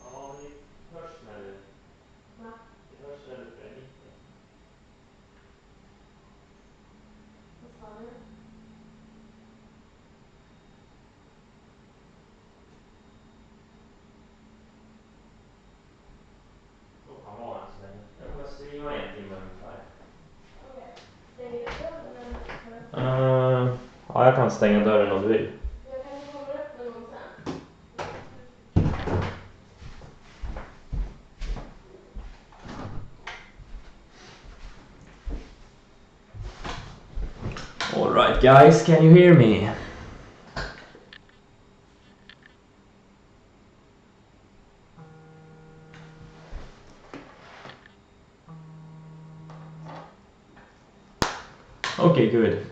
Ja, det hörs väldigt. Va? Det hörs väldigt lite. Vad sa du? Så kan vara än så länge. Jag kommer streama 1 timme ungefär. Okej. Stänger du dörren eller? Ja, jag kan stänga dörren om du vill. Jag kanske kommer upp någon gång sen. All right, guys, can you hear me? Okay, good.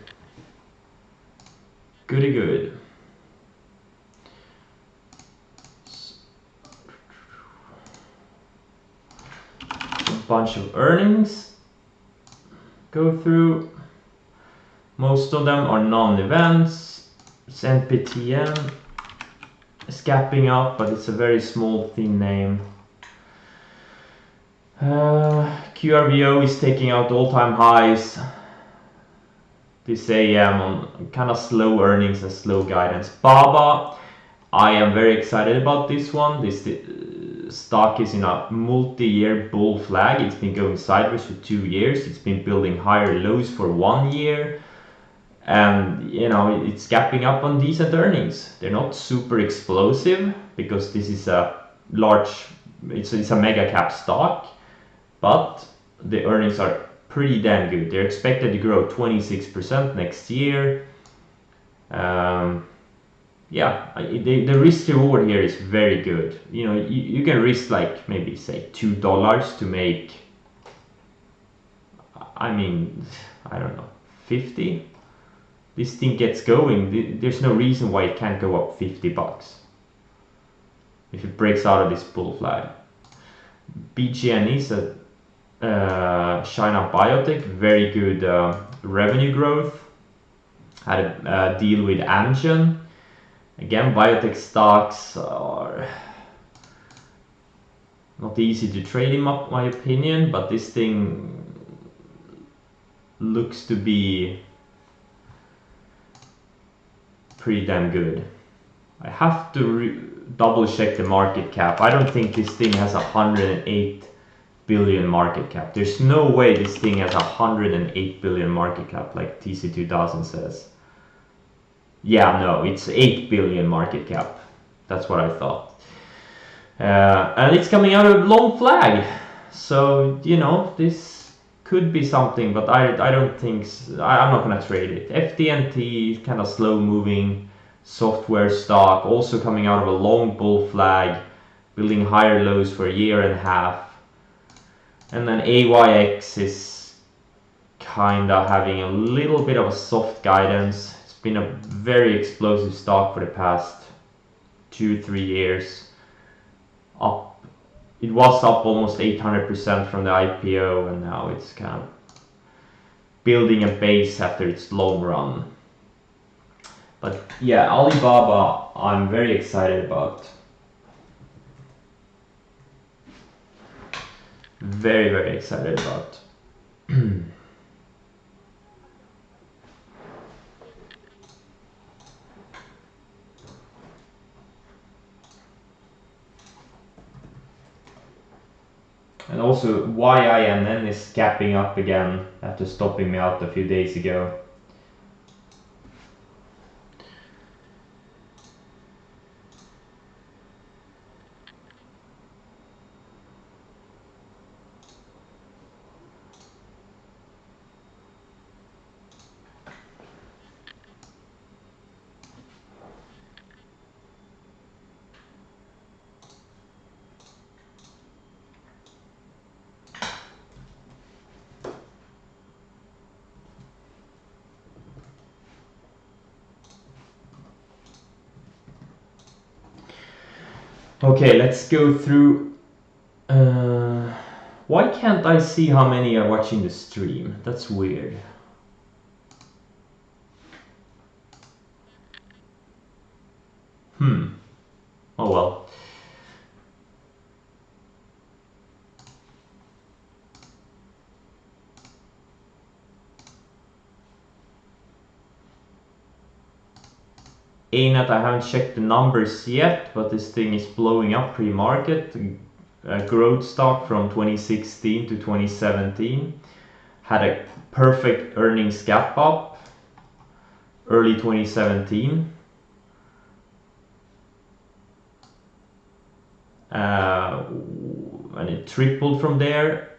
Goody good. A bunch of earnings go through. Most of them are non-events. NPTM is gapping up, but it's a very small thin name. QRVO is taking out all-time highs this AM on kind of slow earnings and slow guidance. BABA, I am very excited about this one. This stock is in a multi-year bull flag. It's been going sideways for 2 years. It's been building higher lows for 1 year. And you know, it's gapping up on decent earnings. They're not super explosive because this is a large, it's a mega cap stock, but the earnings are pretty damn good. They're expected to grow 26% next year. Yeah, the risk reward here is very good. You know, you can risk like maybe say $2 to make, I mean, I don't know, 50. This thing gets going, there's no reason why it can't go up $50 if it breaks out of this bull flag. BGN is a China Biotech, very good revenue growth. Had a deal with Amgen. Again, biotech stocks are not easy to trade in my opinion, but this thing looks to be pretty damn good. I have to double check the market cap. I don't think this thing has 108 billion market cap. There's no way this thing has 108 billion market cap like TC2000 says. Yeah, no, it's 8 billion market cap. That's what I thought. And it's coming out of long flag. So, you know, this could be something, but I don't think, I'm not gonna trade it. FTNT, kind of slow moving software stock, also coming out of a long bull flag, building higher lows for a year and a half. And then AYX is kind of having a little bit of a soft guidance. It's been a very explosive stock for the past 2-3 years. Up, it was up almost 800% from the IPO, and now it's kind of building a base after its long run. But yeah, Alibaba, I'm very excited about. Very, very excited about. And also YINN is gapping up again after stopping me out a few days ago. Okay, let's go through. Why can't I see how many are watching the stream? That's weird. Oh well. ANAT, I haven't checked the numbers yet, but this thing is blowing up pre-market. Growth stock from 2016 to 2017. Had a perfect earnings gap up early 2017. And it tripled from there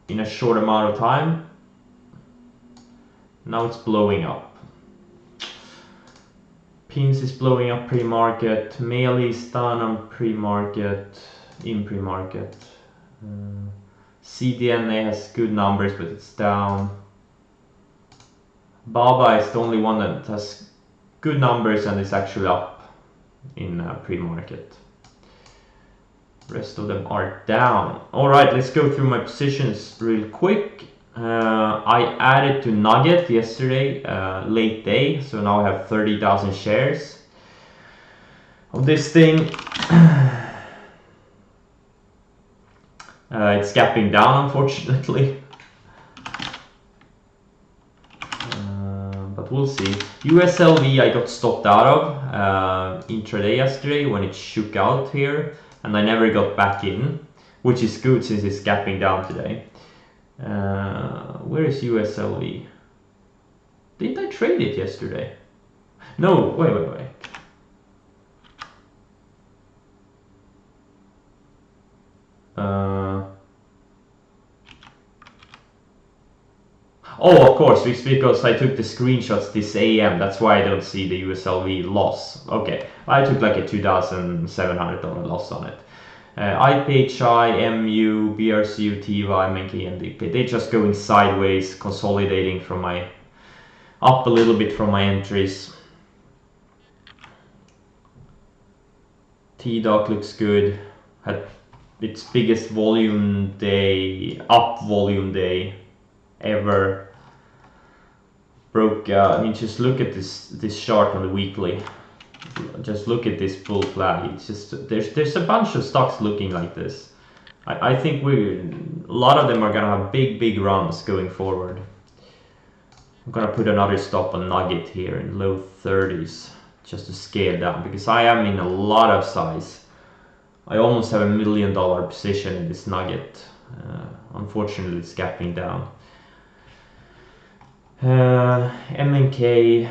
in a short amount of time. Now it's blowing up. Pins is blowing up pre-market. Melee is done on pre-market, in pre-market. CDNA has good numbers, but it's down. Baba is the only one that has good numbers and is actually up in pre-market. Rest of them are down. All right, let's go through my positions real quick. I added to Nugget yesterday, late day, so now I have 30,000 shares of this thing. It's gapping down, unfortunately. But we'll see. USLV I got stopped out of intraday yesterday when it shook out here, and I never got back in, which is good since it's gapping down today. Where is USLV? Didn't I trade it yesterday? No, wait. Oh, of course, it's because I took the screenshots this AM. That's why I don't see the USLV loss. Okay, I took like a $2,700 loss on it. IPHI, MU, BRCU, TIVA, MNK, NDP. They're just going sideways, consolidating from up a little bit from my entries. TDOC looks good. Had its biggest volume day, up volume day ever. Broke. I mean, just look at this chart on the weekly. Just look at this bull flag. It's just there's a bunch of stocks looking like this. I think a lot of them are gonna have big runs going forward. I'm gonna put another stop on Nugget here in low 30s just to scale down because I am in a lot of size. I almost have $1 million position in this Nugget. Unfortunately, it's gapping down. MNK.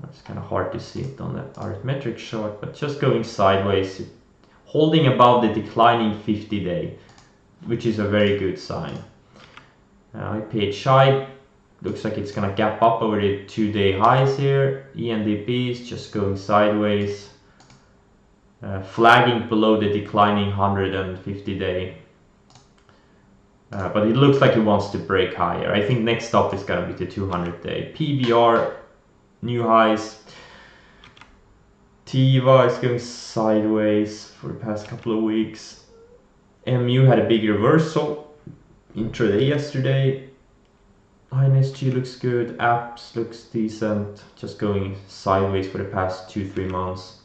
It's kind of hard to see it on the arithmetic chart, but just going sideways, holding above the declining 50-day, which is a very good sign. IPHI looks like it's gonna gap up over the 2-day highs here. ENDP is just going sideways, flagging below the declining 150-day. But it looks like it wants to break higher. I think next stop is gonna be the 200-day. PBR, new highs. TIVA is going sideways for the past couple of weeks. MU had a big reversal intraday yesterday. INSG looks good. Apps looks decent. Just going sideways for the past 2-3 months.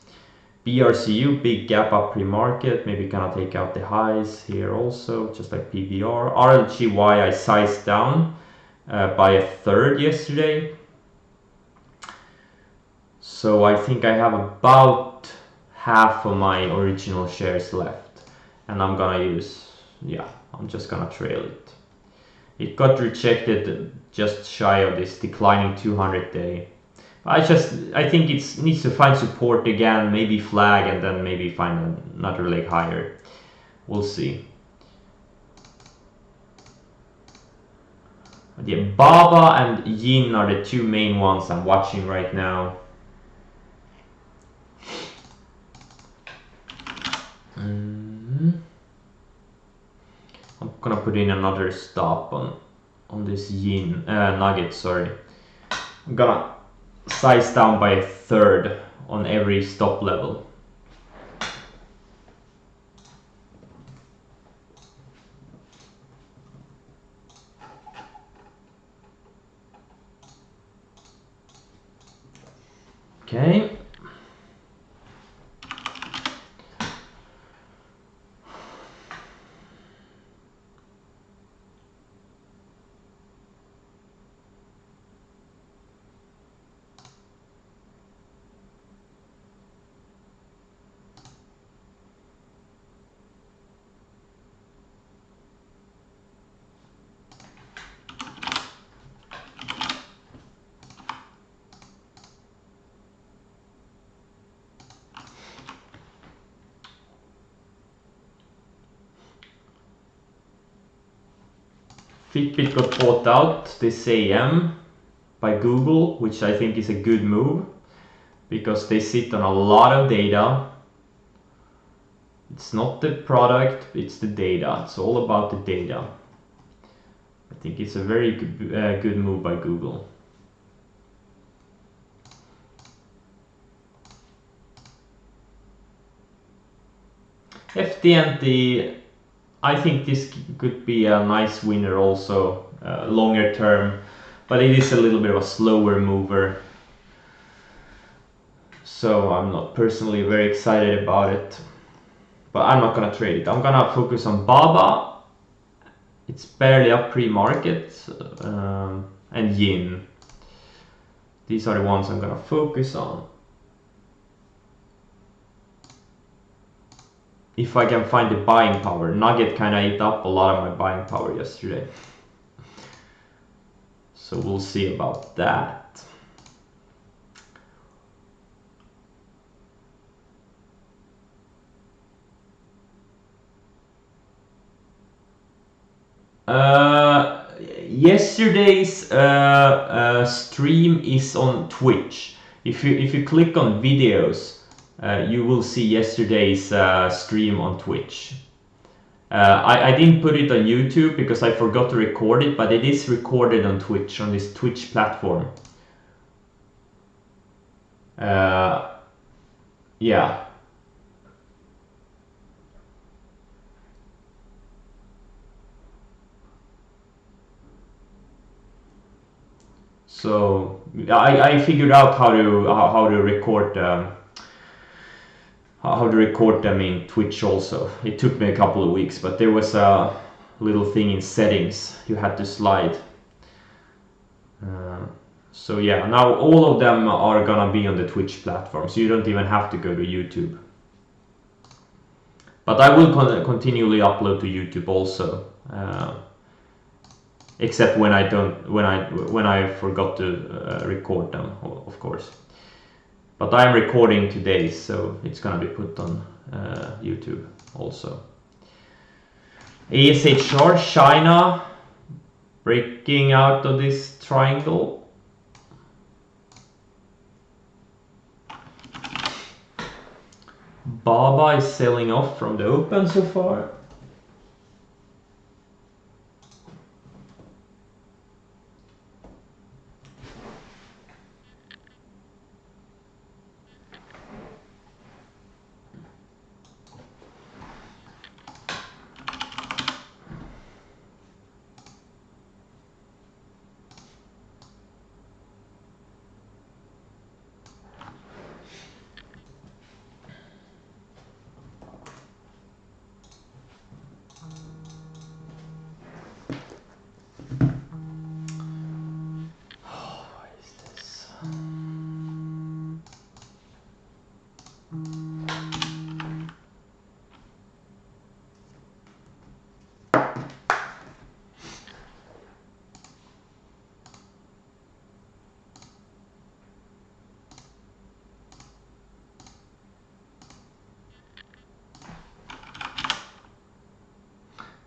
BRCU, big gap up pre-market, maybe gonna take out the highs here also, just like PBR. RLGY I sized down by a third yesterday. So I think I have about half of my original shares left. And I'm gonna I'm just gonna trail it. It got rejected just shy of this declining 200-day. I think it needs to find support again, maybe flag, and then maybe find another leg higher. We'll see. Yeah, Baba and Yin are the two main ones I'm watching right now. I'm gonna put in another stop on this Yin Nugget. Sorry, I'm gonna size down by a third on every stop level. Okay. Fitbit got bought out this AM by Google, which I think is a good move because they sit on a lot of data. It's not the product, it's the data. It's all about the data. I think it's a very good move by Google. FTNT, I think this could be a nice winner also, longer term, but it is a little bit of a slower mover. So I'm not personally very excited about it, but I'm not gonna trade it. I'm gonna focus on BABA. It's barely up pre-market, and Yin. These are the ones I'm gonna focus on. If I can find the buying power. Nugget kind of ate up a lot of my buying power yesterday. So we'll see about that. Yesterday's stream is on Twitch. If you click on videos, you will see yesterday's stream on Twitch. I didn't put it on YouTube because I forgot to record it, but it is recorded on Twitch, on this Twitch platform. Yeah. So I figured out how to record them in Twitch also. It took me a couple of weeks, but there was a little thing in settings you had to slide. So yeah, now all of them are gonna be on the Twitch platform, so you don't even have to go to YouTube. But I will continually upload to YouTube also, except when I forgot to record them, of course. But I'm recording today, so it's gonna be put on YouTube also. ASHR, China, breaking out of this triangle. BABA is selling off from the open so far.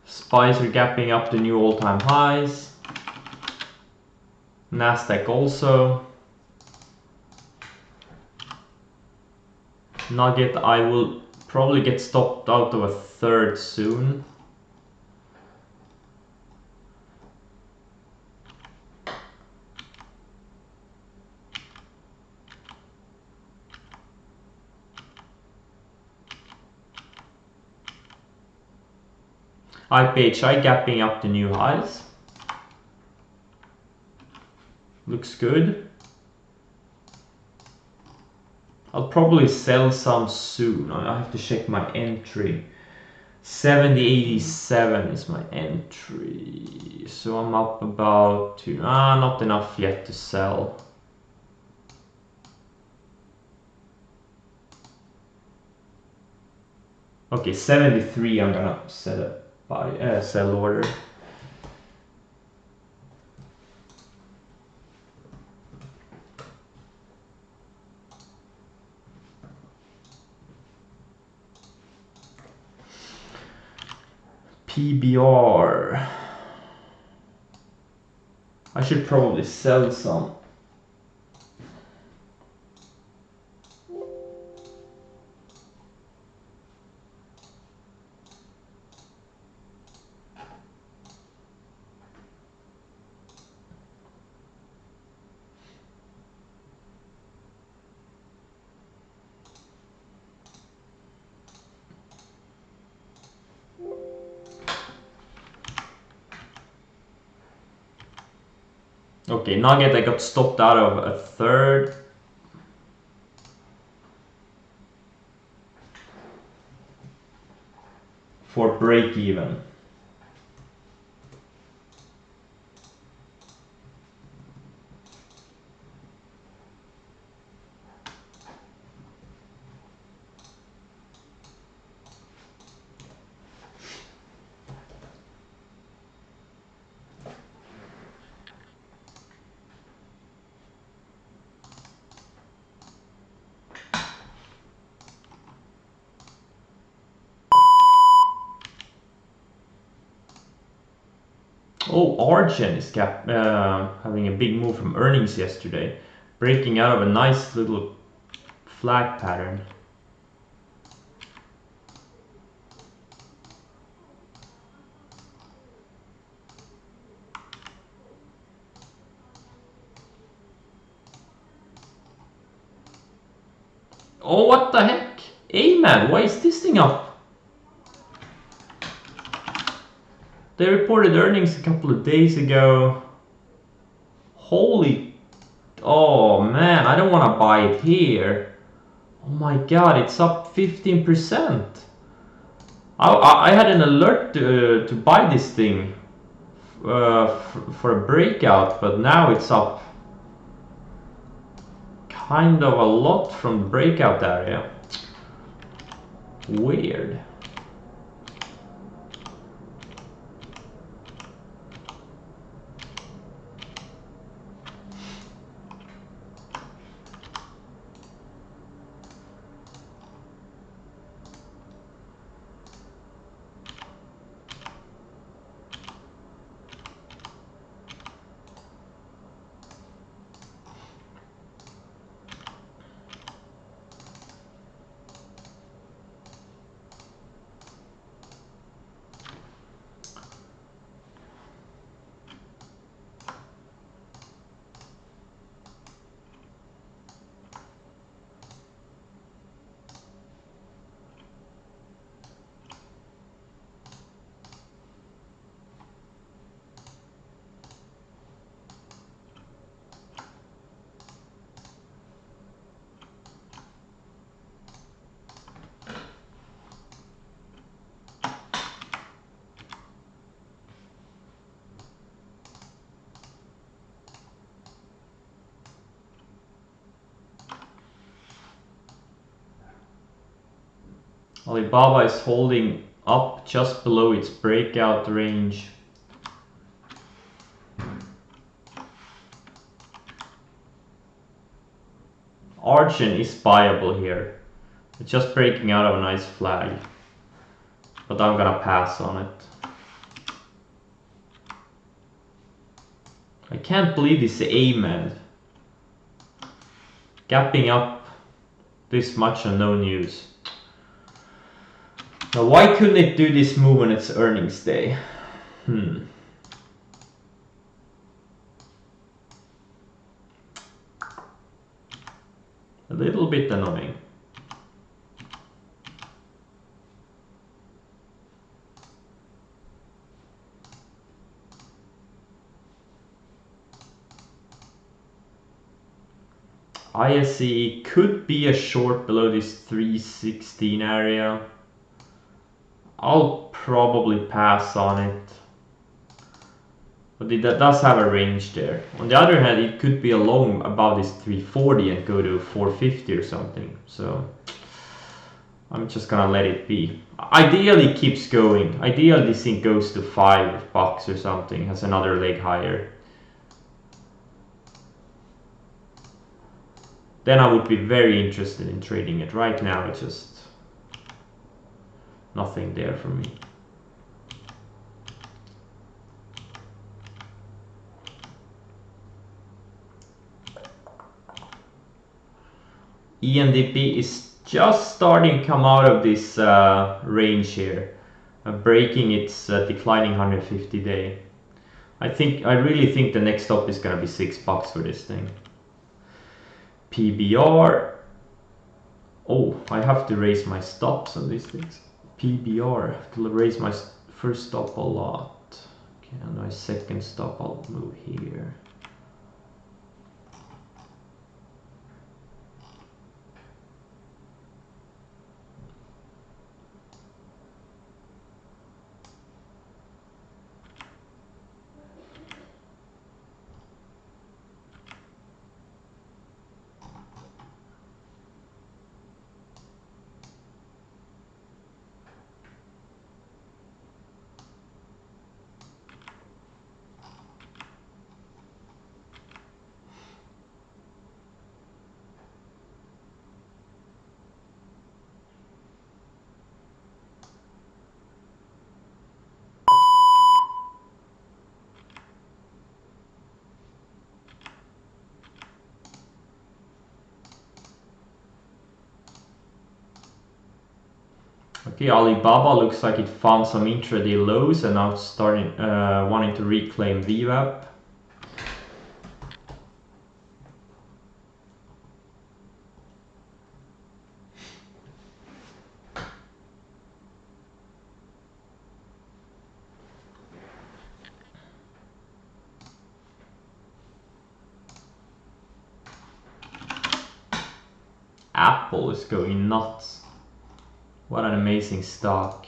Spicer gapping up to new all-time highs. Nasdaq also. Nugget, I will probably get stopped out of a third soon. IPHI gapping up to new highs. Looks good. I'll probably sell some soon. I have to check my entry. 70.87 is my entry. So I'm up about to... not enough yet to sell. Okay, 73 I'm gonna set a sell order. PBR. I should probably sell some. Okay, Nugget, I got stopped out of a third. For break even. Oh, Argent is having a big move from Earninss yesterday, breaking out of a nice little flag pattern. Oh, what the heck? Hey man, why is this thing up? They reported earnings a couple of days ago. Holy... Oh man, I don't want to buy it here. Oh my god, it's up 15%. I had an alert to buy this thing for a breakout, but now it's up kind of a lot from the breakout area. Weird. Alibaba is holding up just below its breakout range. Argent is buyable here. It's just breaking out of a nice flag. But I'm gonna pass on it. I can't believe this amen. Gapping up this much on no news. Now why couldn't it do this move on its earnings day? A little bit annoying. ISE could be a short below this 316 area. I'll probably pass on it. But it does have a range there. On the other hand, it could be a long above this 340 and go to 450 or something. So I'm just gonna let it be. Ideally it keeps going. Ideally this thing goes to $5 or something, has another leg higher. Then I would be very interested in trading it. Right now it's just nothing there for me. ENDP is just starting to come out of this range here, breaking its declining 150 day. I really think the next stop is gonna be $6 for this thing. PBR. Oh, I have to raise my stops on these things. PBR, I have to raise my first stop a lot. Okay, and my second stop I'll move here. Okay, Alibaba looks like it found some intraday lows and now it's starting wanting to reclaim VWAP. Apple is going nuts. What an amazing stock.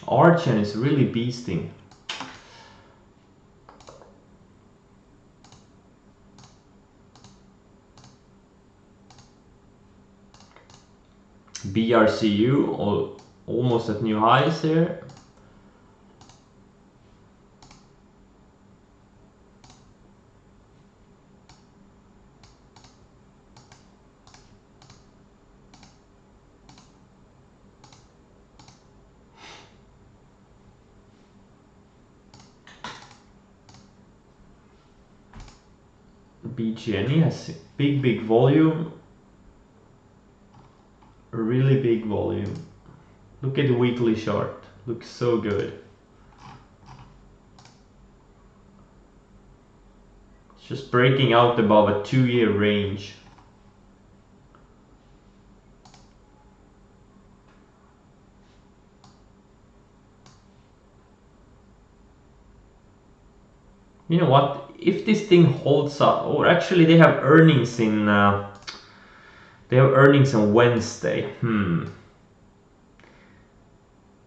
Archen is really beasting. BRCU almost at new highs here. BGNE has big volume, really big volume. Look at the weekly chart, looks so good. It's just breaking out above a 2-year range. You know what, if this thing holds up, or actually they have earnings in on Wednesday.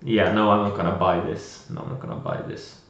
Yeah, no, I'm not gonna buy this. No, I'm not gonna buy this.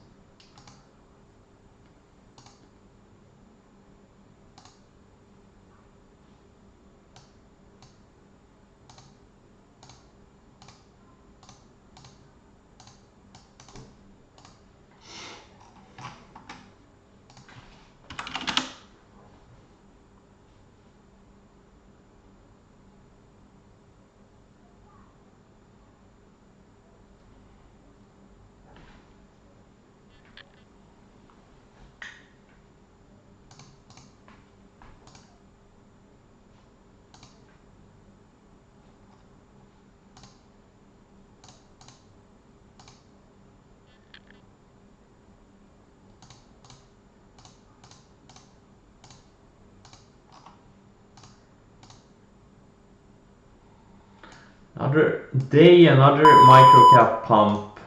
Another day, another microcap pump.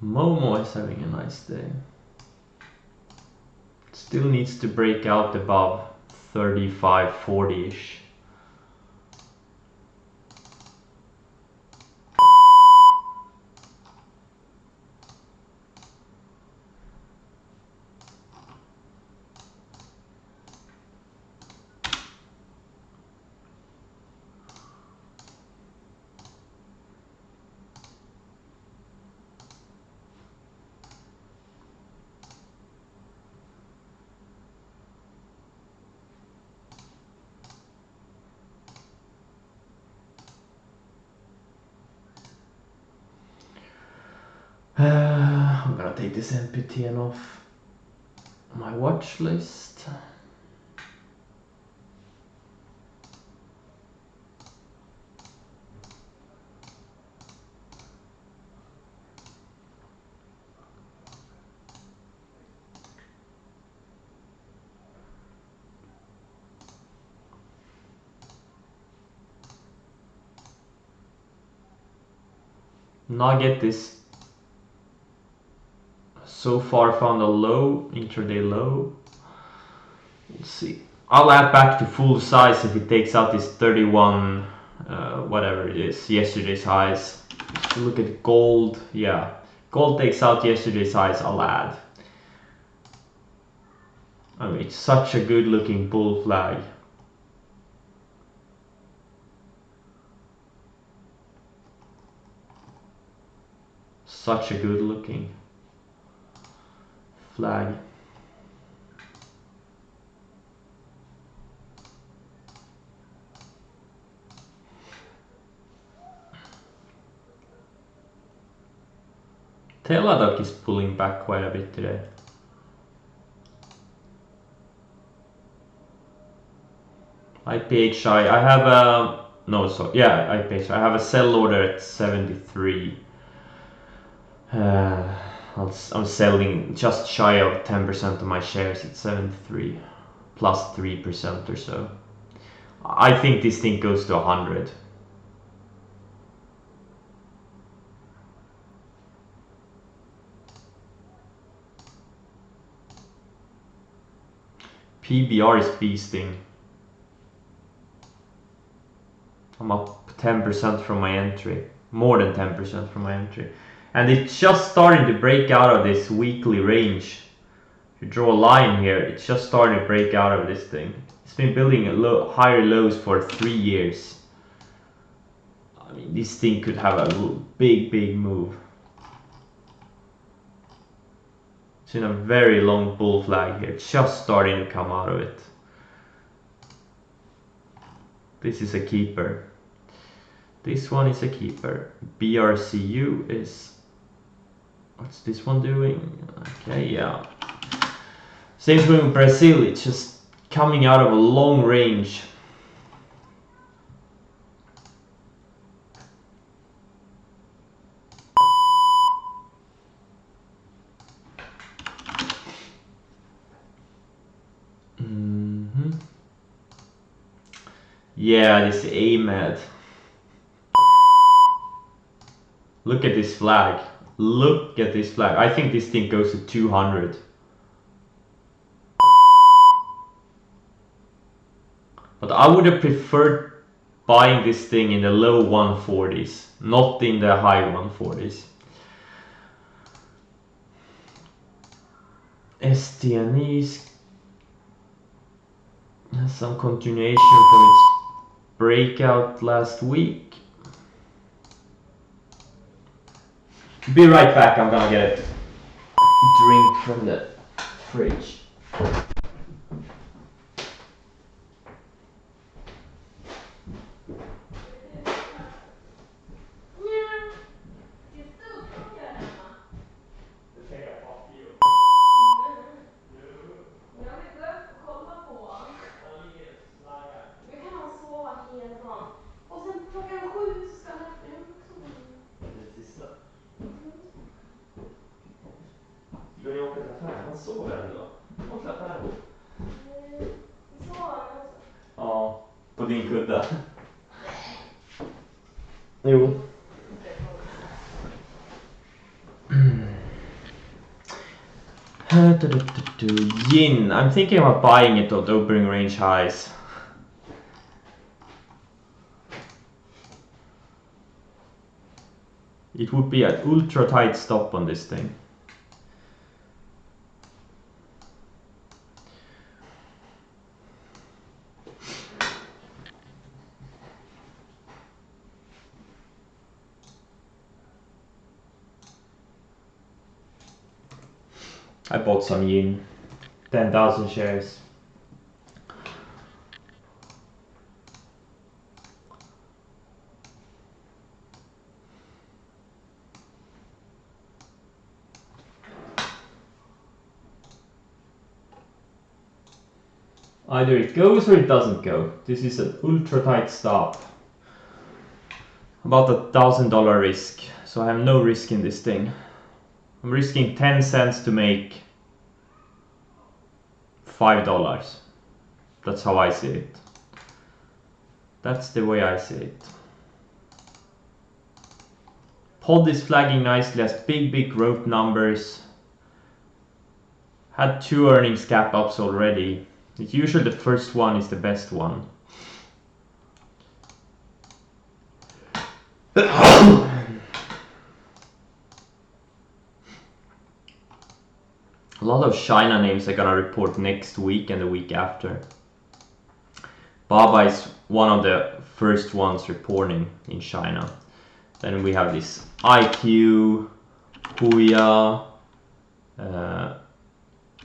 Momo is having a nice day. Still needs to break out above 35-40-ish. I'm gonna take this NPTN off my watch list. Nugget is so far found a low, intraday low. We'll see. I'll add back to full size if it takes out this 31, whatever it is, yesterday's highs. If you look at gold, yeah. Gold takes out yesterday's highs, I'll add. I mean, it's such a good looking bull flag. Such a good looking flag. Teladoc is pulling back quite a bit today. IPHI, I have a, no, so yeah, IPHI, I have a sell order at 73. I'm selling just shy of 10% of my shares at 73, plus 3% or so. I think this thing goes to 100. PBR is beasting. I'm up 10% from my entry, more than 10% from my entry. And it's just starting to break out of this weekly range. If you draw a line here, it's just starting to break out of this thing. It's been building a higher lows for 3 years. I mean, this thing could have a big move. It's in a very long bull flag here. It's just starting to come out of it. This is a keeper. This one is a keeper. BRCU is... What's this one doing? Okay, yeah. Same thing with Brazil. It's just coming out of a long range. Yeah, this AMAD. Look at this flag. Look at this flag. I think this thing goes to 200. But I would have preferred buying this thing in the low 140s, not in the high 140s. Earninss has some continuation from its breakout last week. Be right back, I'm gonna get a drink from the fridge. Hela dagen. Och sen klockan 7 så ska han efter. Jag vill också gå ner. sover den då? Vart la Pervo? Vi sover han också. Ja, på din kudde. Jo. Yin. I'm thinking about buying it at opening range highs. It would be an ultra tight stop on this thing. I bought some yin, 10,000 shares. Either it goes or it doesn't go. This is an ultra tight stop. About $1,000 risk, so I have no risk in this thing. I'm risking 10 cents to make $5. That's how I see it. That's the way I see it. Pod is flagging nicely as big growth numbers. Had 2 earnings gap ups already. It's usually the first one is the best one. A lot of China names are gonna report next week and the week after. Baba is one of the first ones reporting in China. Then we have this IQ, Huya,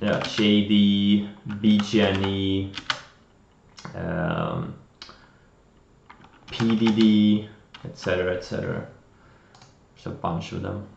JD, BGNE, PDD, etc. etc. There's a bunch of them.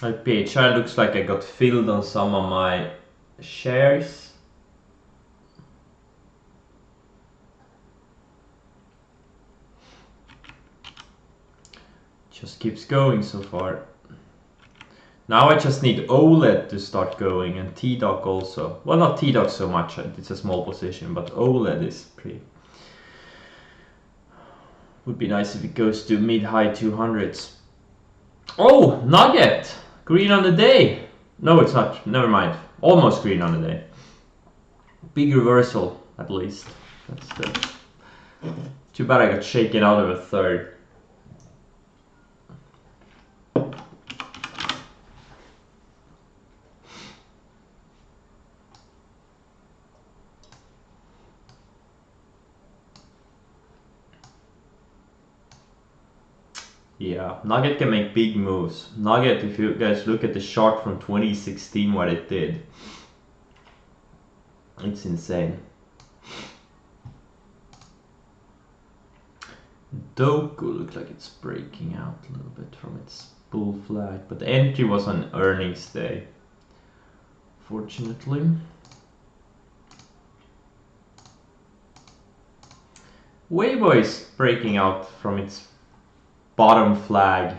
PHI looks like I got filled on some of my shares. Just keeps going so far. Now I just need OLED to start going and TDOC also. Well, not TDOC so much, it's a small position, but OLED is pretty... Would be nice if it goes to mid-high 200s. Oh, Nugget! Green on the day! No, it's not. Never mind. Almost green on the day. Big reversal, at least. That's the... Too bad I got shaken out of a third. Yeah, Nugget can make big moves. Nugget, if you guys look at the chart from 2016, what it did, it's insane. Doku looks like it's breaking out a little bit from its bull flag, but the entry was on earnings day, fortunately. Weibo is breaking out from its bottom flag.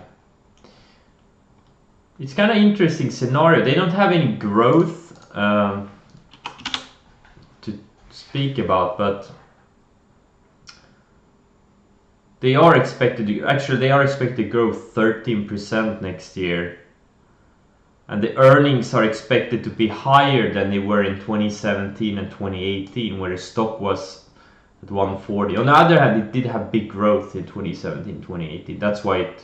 It's kind of interesting scenario. They don't have any growth to speak about, but they are expected to grow 13% next year. And the earnings are expected to be higher than they were in 2017 and 2018, where the stock was at 140. On the other hand, it did have big growth in 2017, 2018. That's why it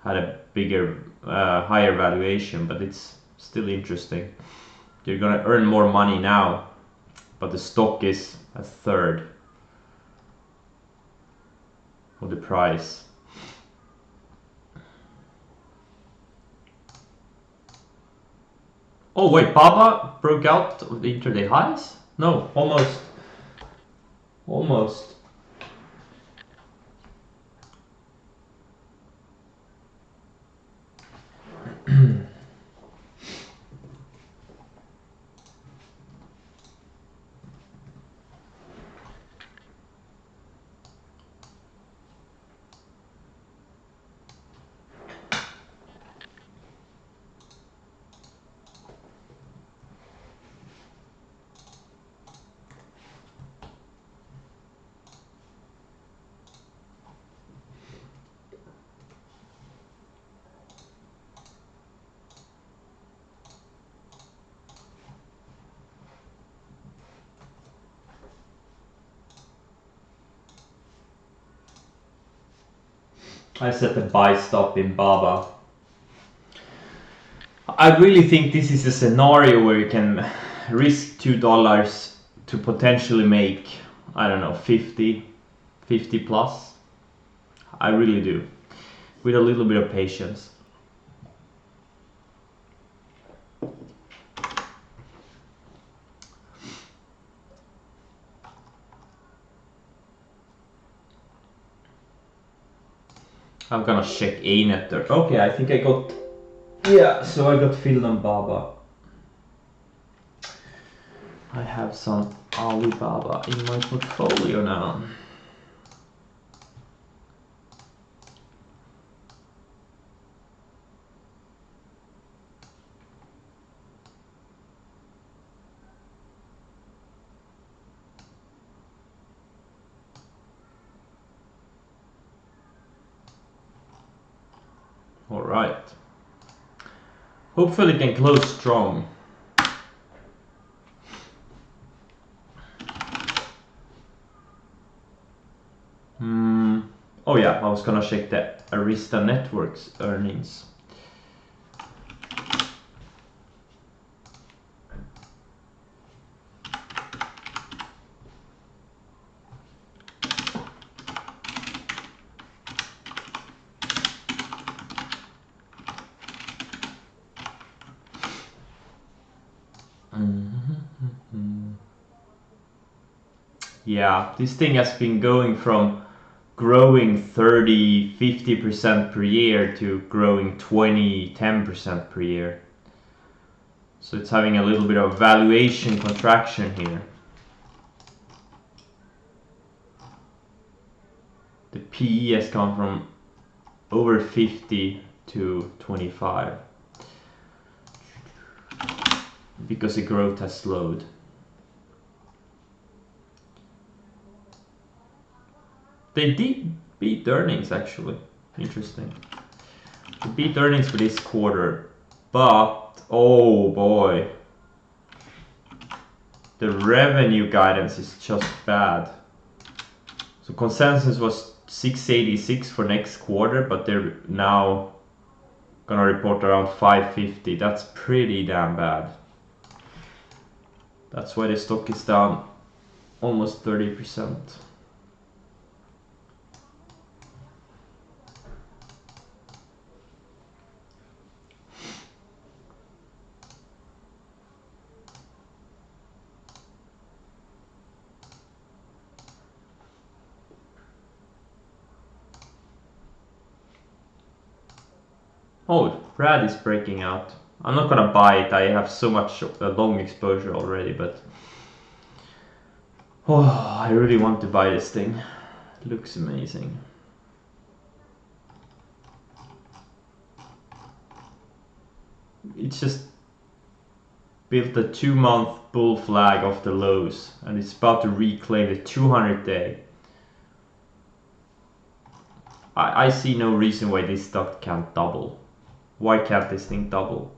had a bigger, higher valuation, but it's still interesting. You're gonna earn more money now, but the stock is a third of the price. Oh wait, Baba broke out of the intraday highs? No, almost. Almost. I set the buy stop in Baba. I really think this is a scenario where you can risk $2 to potentially make, I don't know, 50 plus. I really do, with a little bit of patience. I'm gonna check A-net there. Okay, I think I got, yeah, so I got filled on Baba. I have some Alibaba in my portfolio now. All right. Hopefully can close strong. Oh yeah, I was gonna check the Arista Networks earnings. Yeah, this thing has been going from growing 30-50% per year to growing 20-10% per year. So it's having a little bit of valuation contraction here. The PE has gone from over 50 to 25 because the growth has slowed. They did beat earnings actually. Interesting. They beat earnings for this quarter, but oh boy, the revenue guidance is just bad. So consensus was 686 for next quarter, but they're now gonna report around 550. That's pretty damn bad. That's why the stock is down almost 30%. Oh, Rad is breaking out. I'm not gonna buy it, I have so much long exposure already, but... Oh, I really want to buy this thing. It looks amazing. It's just built a 2-month bull flag off the lows, and it's about to reclaim the 200 day. I see no reason why this stock can't double. Why can't this thing double?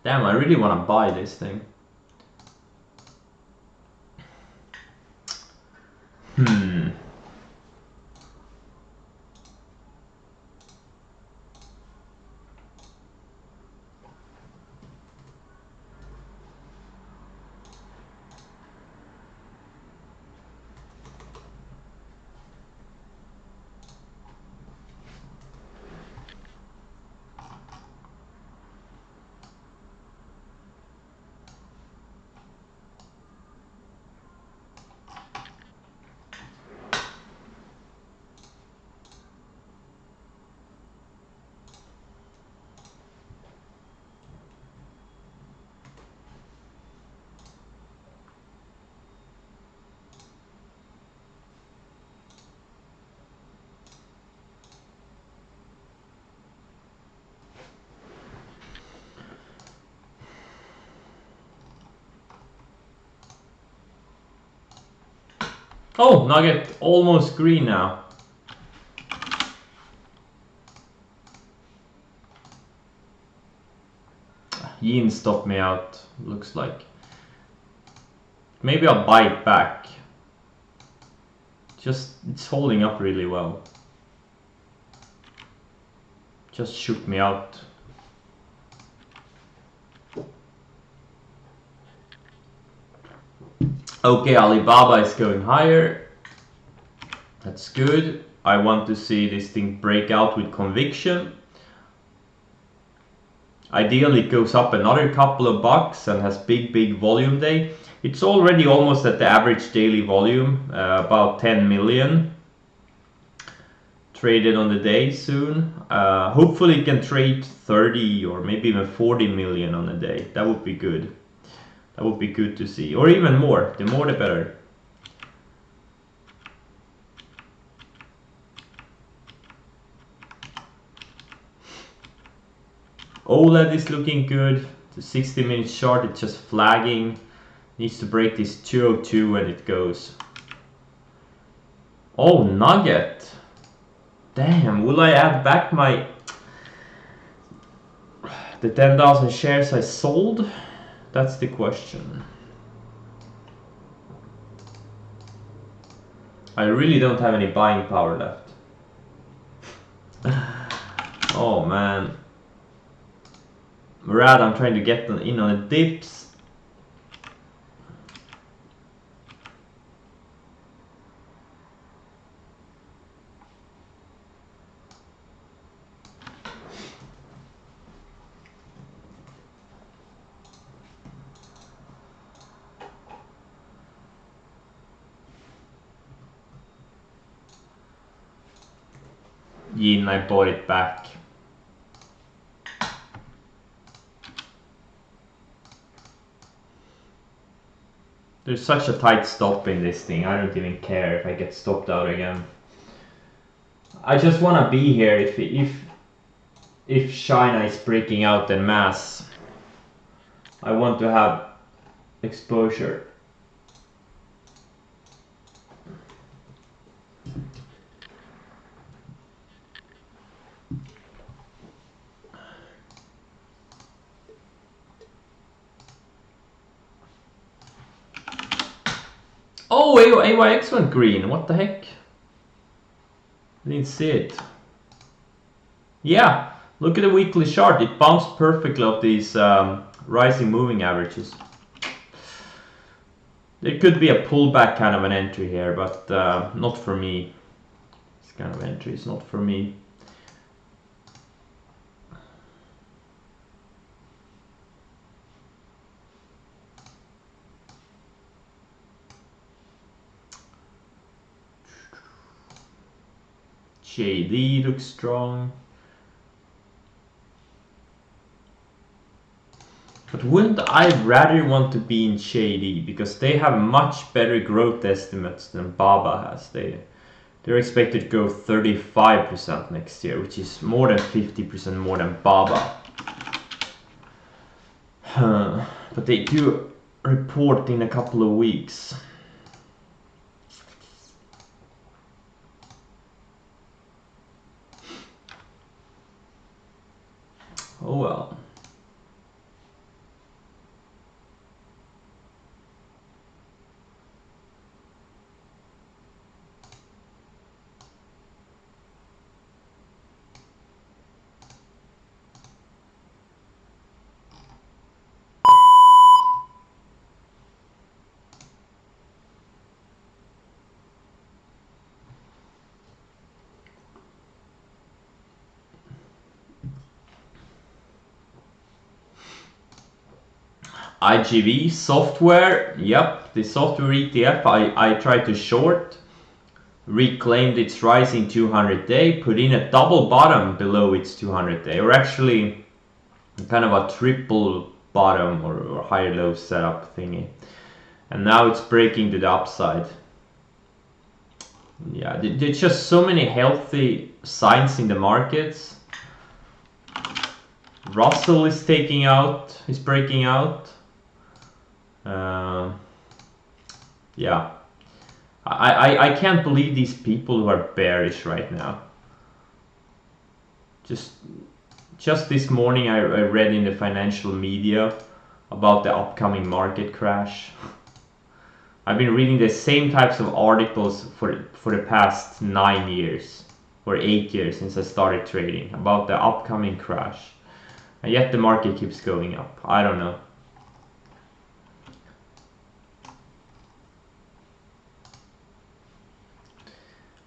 Damn, I really want to buy this thing. Oh, Nugget almost green now. Yin stopped me out, looks like. Maybe I'll buy it back. Just, it's holding up really well. Just shook me out. Okay, Alibaba is going higher. That's good. I want to see this thing break out with conviction. Ideally it goes up another couple of bucks and has big volume day. It's already almost at the average daily volume, about 10 million traded on the day soon. Hopefully it can trade 30 or maybe even 40 million on a day. That would be good. That would be good to see, or even more. The more the better. OLED is looking good. The 60-minute chart, it's just flagging. Needs to break this 202 and it goes. Oh, Nugget. Damn, will I add back the 10,000 shares I sold? That's the question. I really don't have any buying power left. Oh man. Rad, I'm trying to get in on the dips. Yin, I bought it back. There's such a tight stop in this thing, I don't even care if I get stopped out again. I just want to be here if China is breaking out en masse. I want to have exposure. Oh, AYX went green. What the heck? I didn't see it. Yeah, look at the weekly chart. It bounced perfectly off these rising moving averages. There could be a pullback kind of an entry here, but not for me. It's kind of entry is not for me. JD looks strong. But wouldn't I rather want to be in JD because they have much better growth estimates than Baba has. They're expected to grow 35% next year, which is more than 50% more than Baba. But they do report in a couple of weeks. Oh well. IGV software, yep, the software ETF I tried to short, reclaimed its rising 200-day, put in a double bottom below its 200-day, or actually kind of a triple bottom or higher low setup thingy. And now it's breaking to the upside. Yeah, there's just so many healthy signs in the markets. Russell is breaking out. Yeah, I can't believe these people who are bearish right now. Just this morning I read in the financial media about the upcoming market crash. I've been reading the same types of articles for the past 9 years or 8 years since I started trading about the upcoming crash, and yet the market keeps going up. I don't know.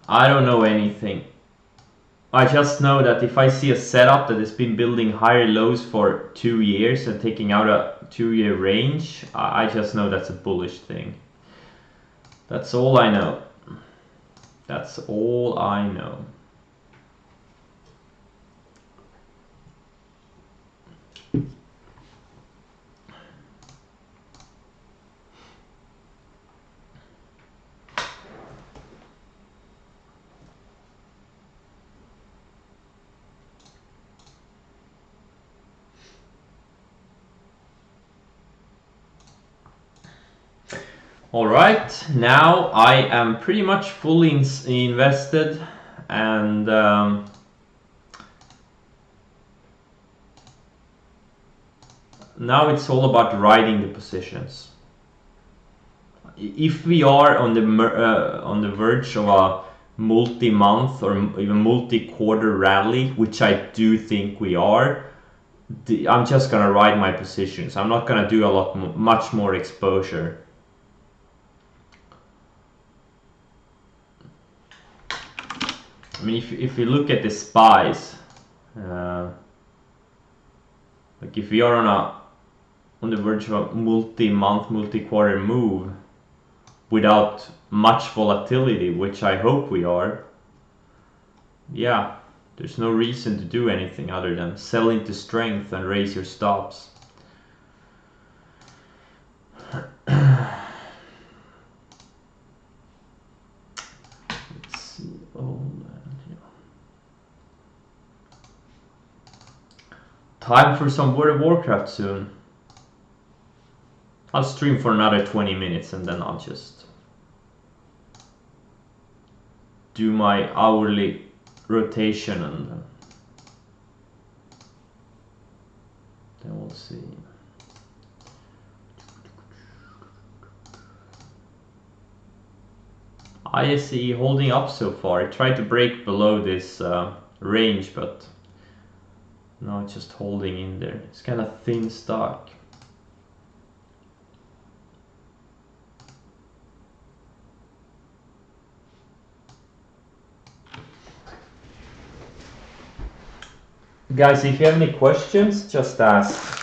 I don't know anything. I just know that if I see a setup that has been building higher lows for 2 years and taking out a 2-year range, I just know that's a bullish thing. That's all I know. That's all I know. Alright, now I am pretty much fully invested, and now it's all about riding the positions. If we are on the verge of a multi-month or even multi-quarter rally, which I do think we are, I'm just gonna ride my positions. I'm not gonna do much more exposure. I mean, if you look at the SPYs, like if we are on the verge of a multi-month, multi-quarter move without much volatility, which I hope we are, yeah, there's no reason to do anything other than sell into strength and raise your stops. Let's see. Oh, yeah. Time for some World of Warcraft soon. I'll stream for another 20 minutes and then I'll just do my hourly rotation and then we'll see. ISE holding up so far. It tried to break below this range, but now it's just holding in there. It's kind of thin stock. Guys, if you have any questions, just ask.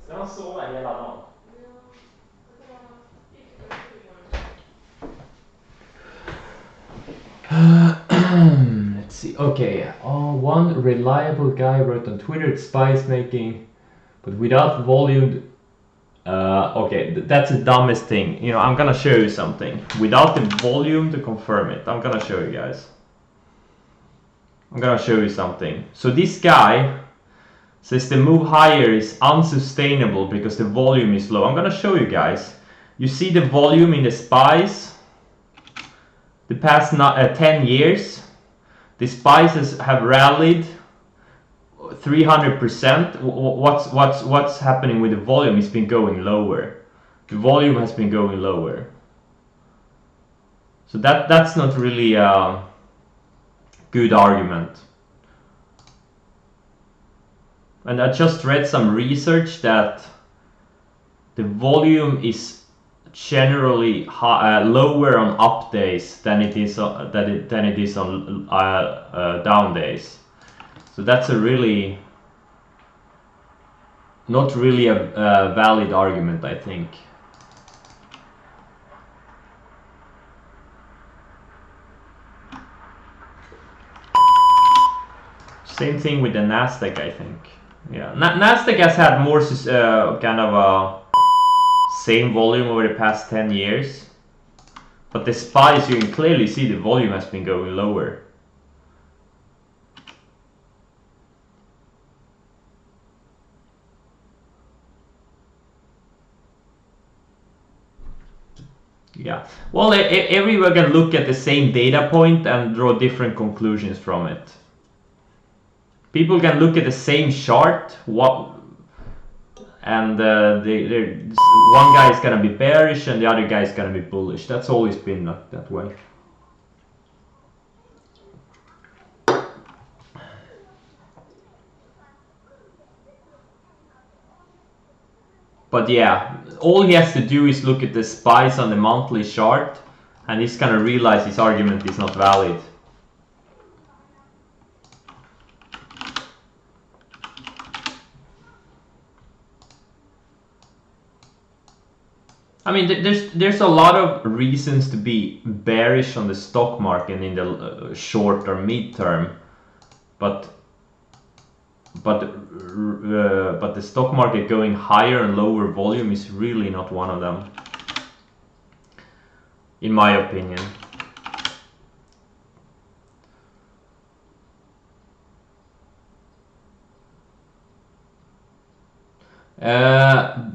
Ska de sova hela dagen? Let's see. Okay. One reliable guy wrote on Twitter, it's spice making, but without volume. Okay, that's the dumbest thing. You know, I'm gonna show you something. Without the volume to confirm it, I'm gonna show you guys. I'm gonna show you something. So this guy says the move higher is unsustainable because the volume is low. I'm gonna show you guys. You see the volume in the spice. The past 10 years, the spices have rallied 300%. What's happening with the volume? It's been going lower. The volume has been going lower. So that's not really a good argument. And I just read some research that the volume is generally lower on up days than it is on, down days. So that's a really not really a valid argument, I think. Same thing with the Nasdaq, I think. Yeah, Nasdaq has had more kind of a same volume over the past 10 years, but the spice, you can clearly see the volume has been going lower. Yeah, well, everyone can look at the same data point and draw different conclusions from it. People can look at the same chart, and one guy is gonna be bearish and the other guy is gonna be bullish. That's always been that way. But yeah, all he has to do is look at the spice on the monthly chart, and he's gonna realize his argument is not valid. I mean, there's a lot of reasons to be bearish on the stock market in the short or mid term, but but the stock market going higher and lower volume is really not one of them, in my opinion.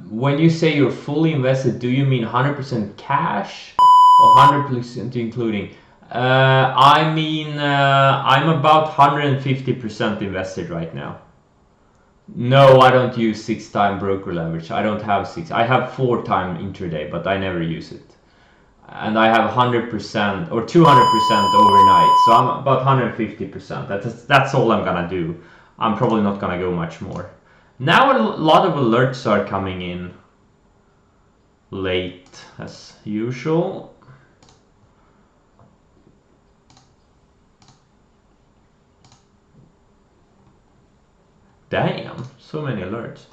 When you say you're fully invested, do you mean 100% cash or 100% including? I mean, I'm about 150% invested right now. No, I don't use 6-time broker leverage. I don't have 6. I have 4-time intraday, but I never use it. And I have 100% or 200% overnight, so I'm about 150%. That's all I'm gonna do. I'm probably not gonna go much more. Now a lot of alerts are coming in late as usual. Damn, so many alerts.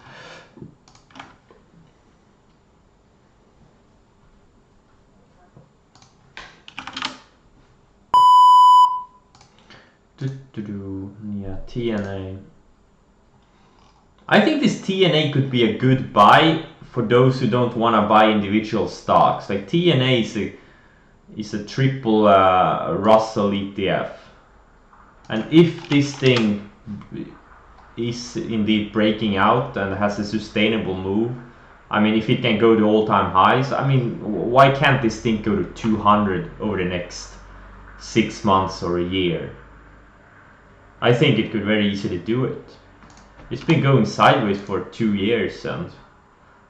Yeah, TNA. I think this TNA could be a good buy for those who don't want to buy individual stocks. Like TNA is a triple Russell ETF, and if this thing is indeed breaking out and has a sustainable move, I mean, if it can go to all-time highs, I mean, why can't this thing go to 200 over the next 6 months or a year? I think it could very easily do it. It's been going sideways for 2 years, and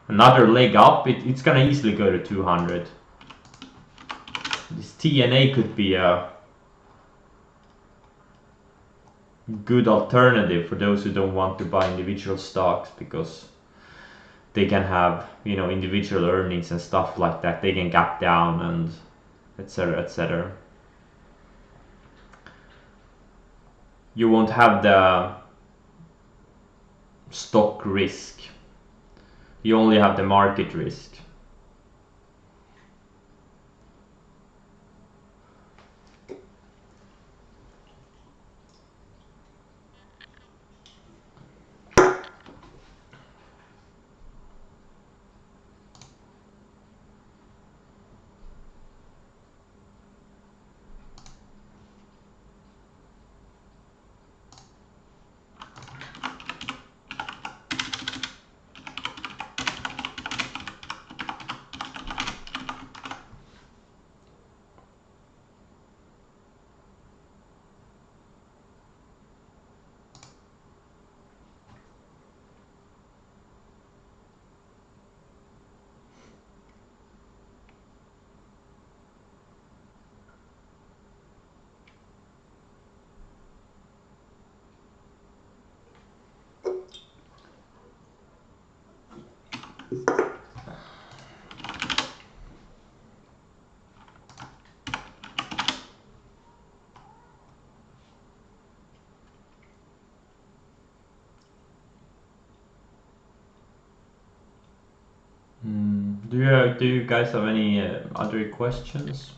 another leg up, it's gonna easily go to 200. This TNA could be a good alternative for those who don't want to buy individual stocks, because they can have, you know, individual earnings and stuff like that. They can gap down and etc, etc. You won't have the stock risk. You only have the market risk. Do you guys have any other questions?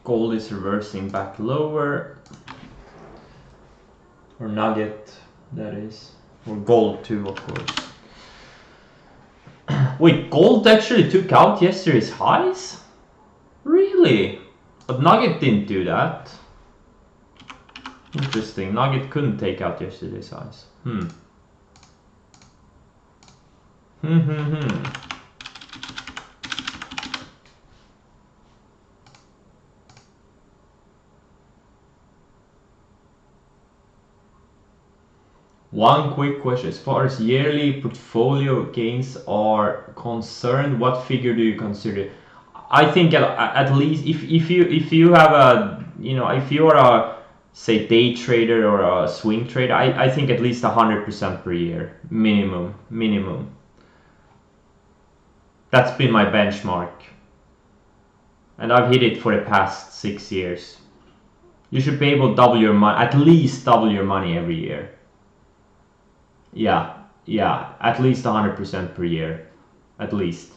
Gold is reversing back lower. Or nugget, that is. Or gold too, of course. Wait, gold actually took out yesterday's highs? Really? But nugget didn't do that. Interesting. Nugget couldn't take out yesterday's highs. One quick question. As far as yearly portfolio gains are concerned, what figure do you consider? I think at least if you have a, you know, if you are a, say, day trader or a swing trader, I think at least 100% per year minimum. That's been my benchmark, and I've hit it for the past 6 years. You should be able to double your money, at least double your money every year. Yeah, at least 100% per year, at least.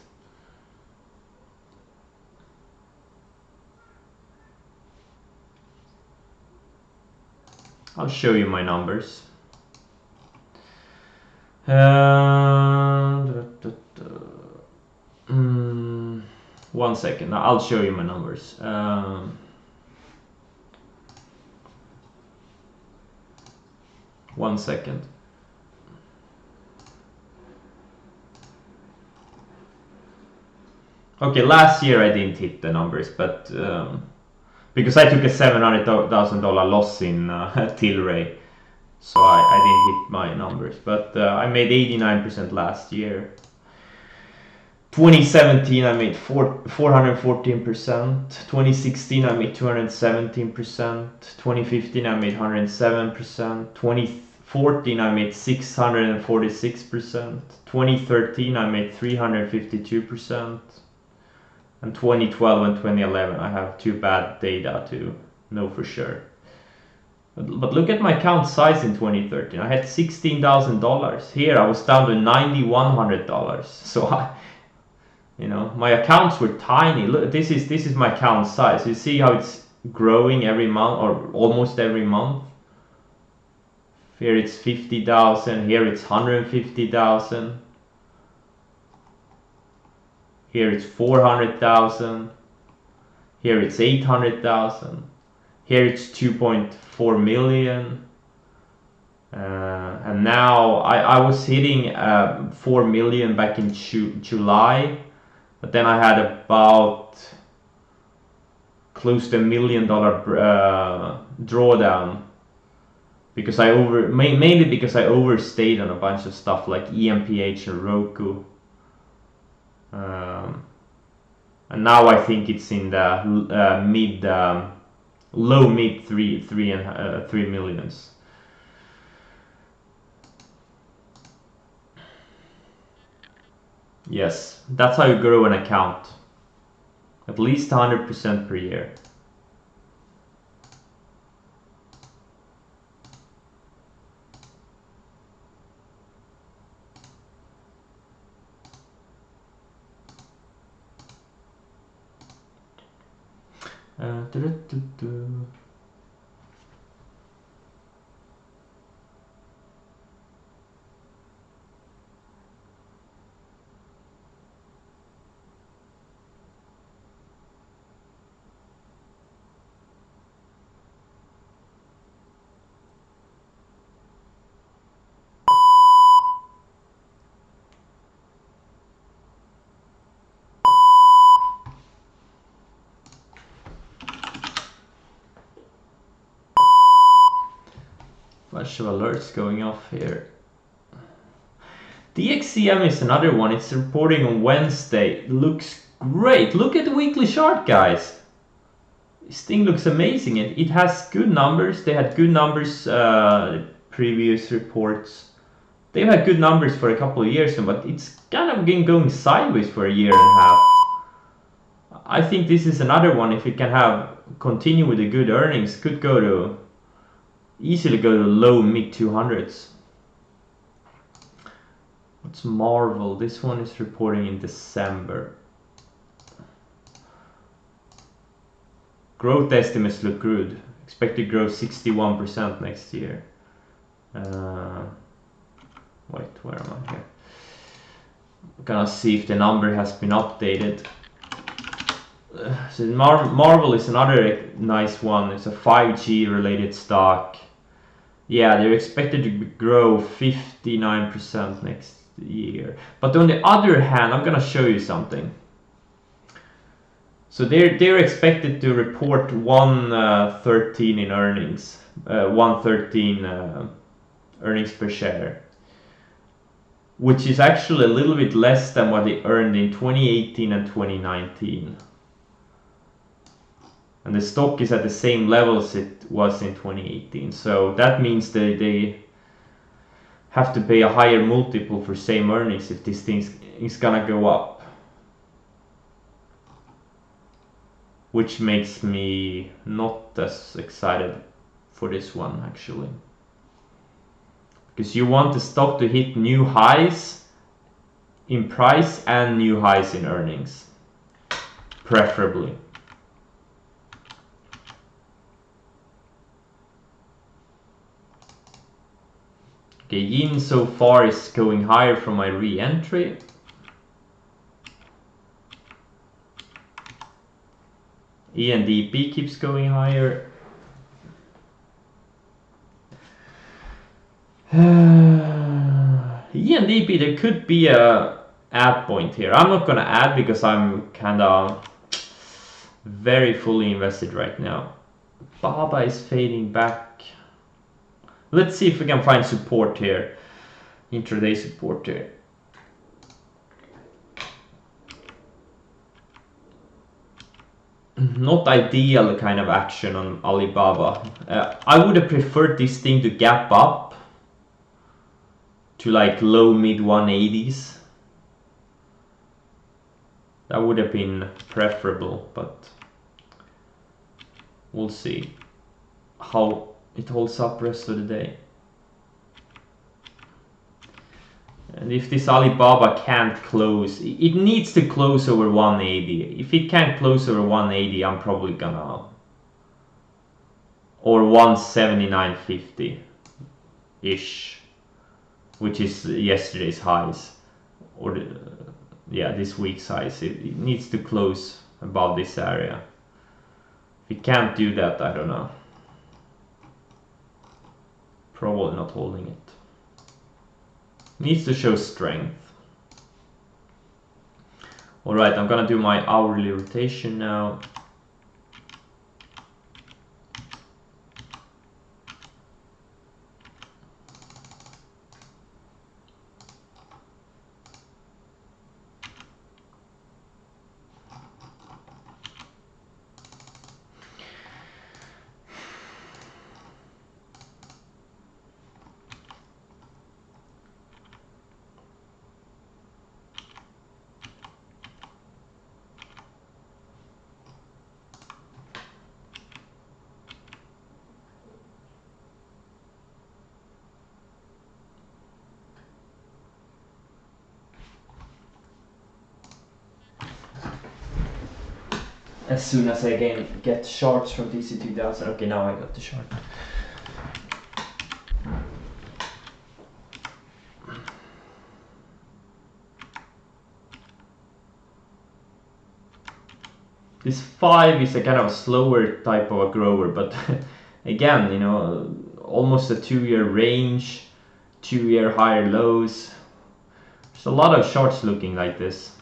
I'll show you my numbers. One second, I'll show you my numbers. One second. Okay, last year I didn't hit the numbers, but because I took a $700,000 loss in Tilray, so I didn't hit my numbers. But I made 89% last year. 2017 I made 414%. 2016 I made 217%. 2015 I made 107%. 2014 I made 646%. 2013 I made 352%. And 2012 and 2011 I have too bad data to know for sure. But look at my account size in 2013. I had $16,000. Here I was down to $9,100. So you know, my accounts were tiny. Look, this is my account size. You see how it's growing every month, or almost every month. Here it's 50,000. Here it's 150,000. Here it's 400,000. Here it's 800,000. Here it's 2.4 million. And now I was hitting 4 million back in July, but then I had about close to $1 million drawdown because mainly because I overstayed on a bunch of stuff like EMPH and Roku. And now I think it's in the low mid 3 millions. Yes, that's how you grow an account. At least 100% per year. Bunch of alerts going off here. DXCM is another one. It's reporting on Wednesday. Looks great. Look at the weekly chart, guys. This thing looks amazing. It has good numbers. They had good numbers previous reports. They've had good numbers for a couple of years, but it's kind of been going sideways for a year and a half. I think this is another one. If it can continue with the good earnings, could easily go to low mid 200s. What's Marvel? This one is reporting in December. Growth estimates look good. Expected growth 61% next year. Wait, where am I here? I'm gonna see if the number has been updated. So Marvel is another nice one. It's a 5G related stock. Yeah, they're expected to grow 59% next year. But on the other hand, I'm gonna show you something. So they're expected to report 113 in earnings, 113 earnings per share, which is actually a little bit less than what they earned in 2018 and 2019. And the stock is at the same levels it was in 2018. So that means that they have to pay a higher multiple for same earnings if this thing is gonna go up. Which makes me not as excited for this one actually. Because you want the stock to hit new highs in price and new highs in earnings. Preferably. Okay, yin so far is going higher from my re-entry. ENDP keeps going higher. ENDP, there could be a add point here. I'm not gonna add because I'm kinda very fully invested right now. Baba is fading back. Let's see if we can find support here. Intraday support here. Not ideal kind of action on Alibaba. I would have preferred this thing to gap up to like low mid 180s. That would have been preferable, but we'll see how it holds up rest of the day. And if this Alibaba can't close, it needs to close over 180. If it can't close over 180, I'm probably gonna, or 179.50 ish, which is yesterday's highs, or yeah, this week's highs. It needs to close above this area. If it can't do that, I don't know. Probably not holding it. Needs to show strength. Alright, I'm gonna do my hourly rotation now. As soon as I can get charts from TC2000. Okay, now I got the chart. This 5 is a kind of a slower type of a grower, but again, you know, almost a 2-year range, 2-year higher lows. There's a lot of charts looking like this.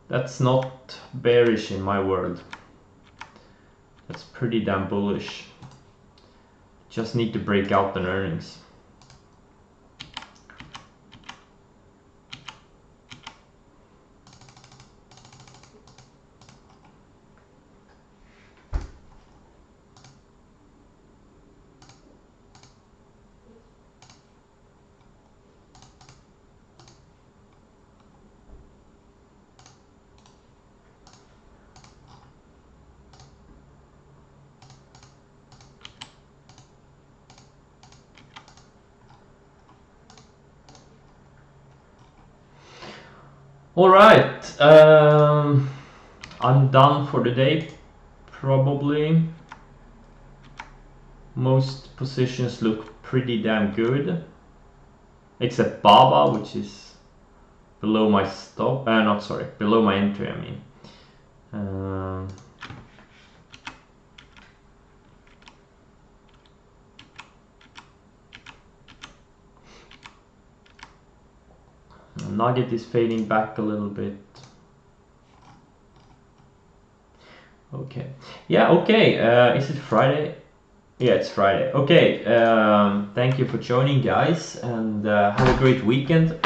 That's not bearish in my world. That's pretty damn bullish. Just need to break out an earnings. Alright, I'm done for the day, probably. Most positions look pretty damn good. Except Baba, which is below my stop. Not sorry, below my entry, I mean. Nugget is fading back a little bit. Okay. Yeah, okay. Is it Friday? Yeah, it's Friday. Okay. Thank you for joining, guys, and have a great weekend.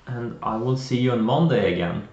And I will see you on Monday again.